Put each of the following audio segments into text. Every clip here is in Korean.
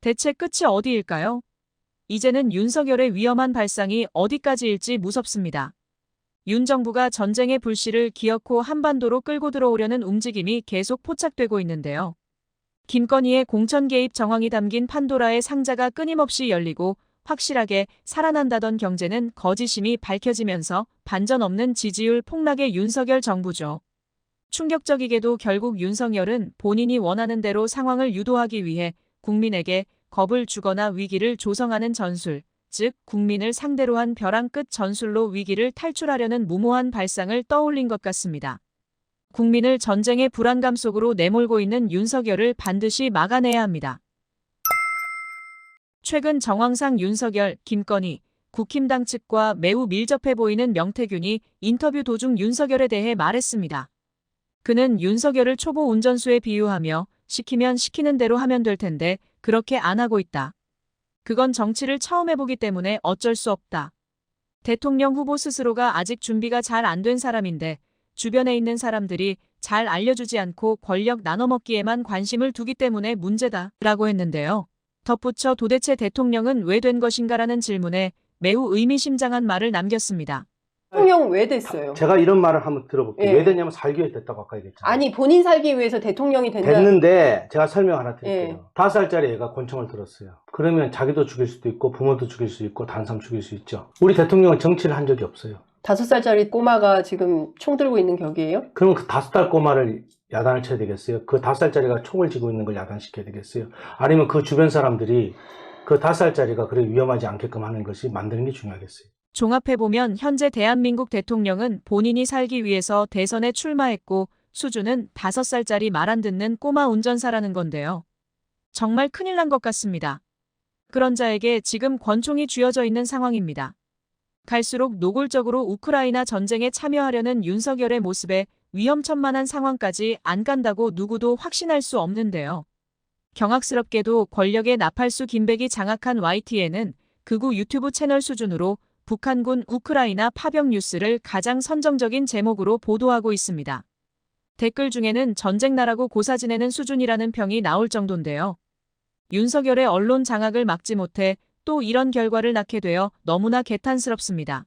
대체 끝이 어디일까요? 이제는 윤석열의 위험한 발상이 어디까지일지 무섭습니다. 윤 정부가 전쟁의 불씨를 기어코 한반도로 끌고 들어오려는 움직임이 계속 포착되고 있는데요. 김건희의 공천 개입 정황이 담긴 판도라의 상자가 끊임없이 열리고 확실하게 살아난다던 경제는 거짓임이 밝혀지면서 반전 없는 지지율 폭락의 윤석열 정부죠. 충격적이게도 결국 윤석열은 본인이 원하는 대로 상황을 유도하기 위해 국민에게 겁을 주거나 위기를 조성하는 전술, 즉 국민을 상대로 한 벼랑 끝 전술로 위기를 탈출하려는 무모한 발상을 떠올린 것 같습니다. 국민을 전쟁의 불안감 속으로 내몰고 있는 윤석열을 반드시 막아내야 합니다. 최근 정황상 윤석열, 김건희, 국힘당 측과 매우 밀접해 보이는 명태균이 인터뷰 도중 윤석열에 대해 말했습니다. 그는 윤석열을 초보 운전수에 비유하며 시키면 시키는 대로 하면 될 텐데 그렇게 안 하고 있다. 그건 정치를 처음 해보기 때문에 어쩔 수 없다. 대통령 후보 스스로가 아직 준비가 잘 안 된 사람인데 주변에 있는 사람들이 잘 알려주지 않고 권력 나눠먹기에만 관심을 두기 때문에 문제다. 라고 했는데요. 덧붙여 도대체 대통령은 왜 된 것인가라는 질문에 매우 의미심장한 말을 남겼습니다. 대통령 왜 됐어요? 제가 이런 말을 한번 들어볼게요. 예. 왜 됐냐면 살기 위해 됐다고 아까 얘기했잖아요. 아니 본인 살기 위해서 대통령이 된다. 됐는데 제가 설명 하나 드릴게요. 예. 5살짜리 애가 권총을 들었어요. 그러면 자기도 죽일 수도 있고 부모도 죽일 수 있고 다른 사람 죽일 수 있죠. 우리 대통령은 정치를 한 적이 없어요. 5살짜리 꼬마가 지금 총 들고 있는 격이에요? 그러면 그 5살 꼬마를 야단을 쳐야 되겠어요? 그 5살짜리가 총을 쥐고 있는 걸 야단시켜야 되겠어요? 아니면 그 주변 사람들이 그 5살짜리가 그래 위험하지 않게끔 하는 것이 만드는 게 중요하겠어요? 종합해보면 현재 대한민국 대통령은 본인이 살기 위해서 대선에 출마했고 수준은 5살짜리 말 안 듣는 꼬마 운전사라는 건데요. 정말 큰일 난 것 같습니다. 그런 자에게 지금 권총이 쥐어져 있는 상황입니다. 갈수록 노골적으로 우크라이나 전쟁에 참여하려는 윤석열의 모습에 위험천만한 상황까지 안 간다고 누구도 확신할 수 없는데요. 경악스럽게도 권력의 나팔수 김백이 장악한 YTN은 극우 유튜브 채널 수준으로 북한군 우크라이나 파병 뉴스를 가장 선정적인 제목으로 보도하고 있습니다. 댓글 중에는 전쟁나라고 고사 지내는 수준이라는 평이 나올 정도인데요. 윤석열의 언론 장악을 막지 못해 또 이런 결과를 낳게 되어 너무나 개탄스럽습니다.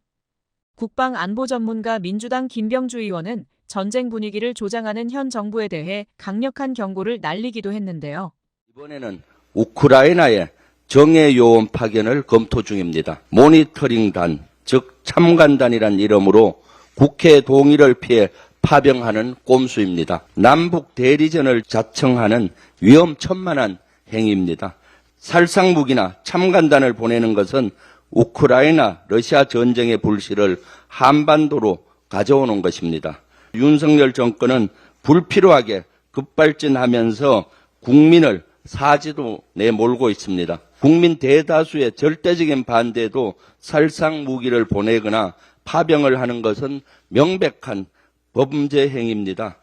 국방안보 전문가 민주당 김병주 의원은 전쟁 분위기를 조장하는 현 정부에 대해 강력한 경고를 날리기도 했는데요. 이번에는 우크라이나에 정예요원 파견을 검토 중입니다. 모니터링단, 즉 참관단이란 이름으로 국회 동의를 피해 파병하는 꼼수입니다. 남북 대리전을 자청하는 위험천만한 행위입니다. 살상무기나 참관단을 보내는 것은 우크라이나 러시아 전쟁의 불씨를 한반도로 가져오는 것입니다. 윤석열 정권은 불필요하게 급발진하면서 국민을 사지로 내몰고 있습니다. 국민 대다수의 절대적인 반대도 살상 무기를 보내거나 파병을 하는 것은 명백한 범죄 행위입니다.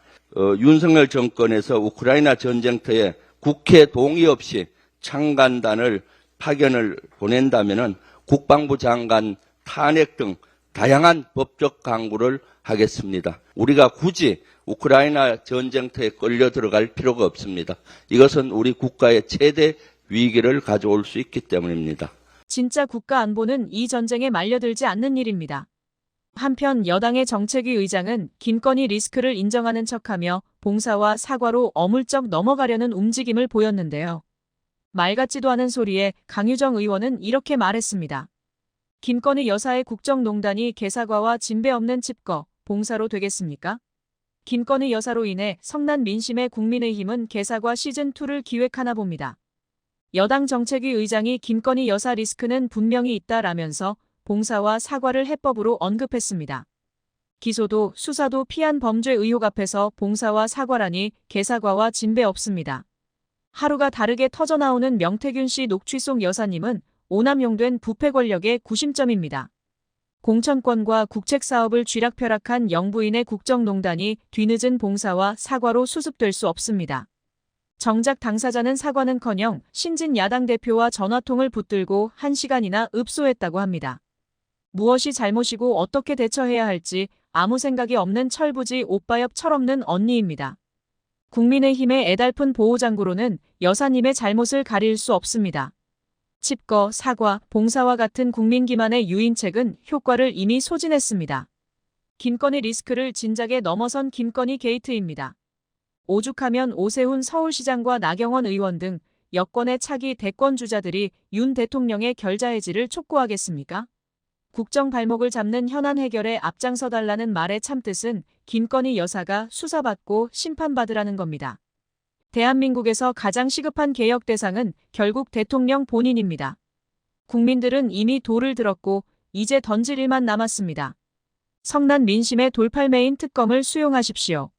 윤석열 정권에서 우크라이나 전쟁터에 국회 동의 없이 참관단을 파견을 보낸다면 국방부 장관 탄핵 등 다양한 법적 강구를 하겠습니다. 우리가 굳이 우크라이나 전쟁터에 끌려 들어갈 필요가 없습니다. 이것은 우리 국가의 최대 위기를 가져올 수 있기 때문입니다. 진짜 국가 안보는 이 전쟁에 말려들지 않는 일입니다. 한편 여당의 정책위 의장은 김건희 리스크를 인정하는 척하며 봉사와 사과로 어물쩍 넘어가려는 움직임을 보였는데요. 말 같지도 않은 소리에 강유정 의원은 이렇게 말했습니다. 김건희 여사의 국정농단이 개사과와 진배 없는 칩거, 봉사로 되겠습니까? 김건희 여사로 인해 성난 민심의 국민의힘은 개사과 시즌2를 기획하나 봅니다. 여당 정책위 의장이 김건희 여사 리스크는 분명히 있다라면서 봉사와 사과를 해법으로 언급했습니다. 기소도 수사도 피한 범죄 의혹 앞에서 봉사와 사과라니 개사과와 진배 없습니다. 하루가 다르게 터져나오는 명태균 씨 녹취 속 여사님은 오남용된 부패 권력의 구심점입니다. 공천권과 국책사업을 쥐락펴락한 영부인의 국정농단이 뒤늦은 봉사와 사과로 수습될 수 없습니다. 정작 당사자는 사과는커녕 신진 야당 대표와 전화통을 붙들고 1시간이나 읍소했다고 합니다. 무엇이 잘못이고 어떻게 대처해야 할지 아무 생각이 없는 철부지 오빠 옆 철없는 언니입니다. 국민의힘의 애달픈 보호장구로는 여사님의 잘못을 가릴 수 없습니다. 칩거, 사과, 봉사와 같은 국민 기만의 유인책은 효과를 이미 소진했습니다. 김건희 리스크를 진작에 넘어선 김건희 게이트입니다. 오죽하면 오세훈 서울시장과 나경원 의원 등 여권의 차기 대권 주자들이 윤 대통령의 결자해지를 촉구하겠습니까? 국정 발목을 잡는 현안 해결에 앞장서달라는 말의 참뜻은 김건희 여사가 수사받고 심판받으라는 겁니다. 대한민국에서 가장 시급한 개혁 대상은 결국 대통령 본인입니다. 국민들은 이미 돌을 들었고 이제 던질 일만 남았습니다. 성난 민심의 돌팔매인 특검을 수용하십시오.